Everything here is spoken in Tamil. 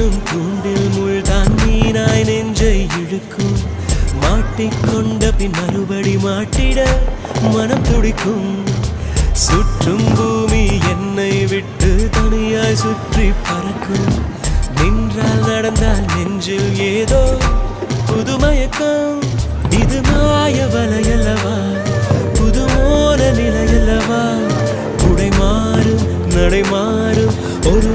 என்னும் தூண்டில் முள்தான் மீனாய் நெஞ்சை இழுக்கும். மாட்டிக்கொண்ட பின் மறுபடி மாட்டிட மனம் துடிக்கும். சுற்றும் பூமி என்னை விட்டு தனியாய் சுற்றி பறக்கும். நின்றால் நடந்தால் நெஞ்சில் ஏதோ புதுமயக்கம். இது மாய வலையல்லவா, புதுமோன நிலையல்லவா. உடை மாறும் நடை மாறும் ஒரு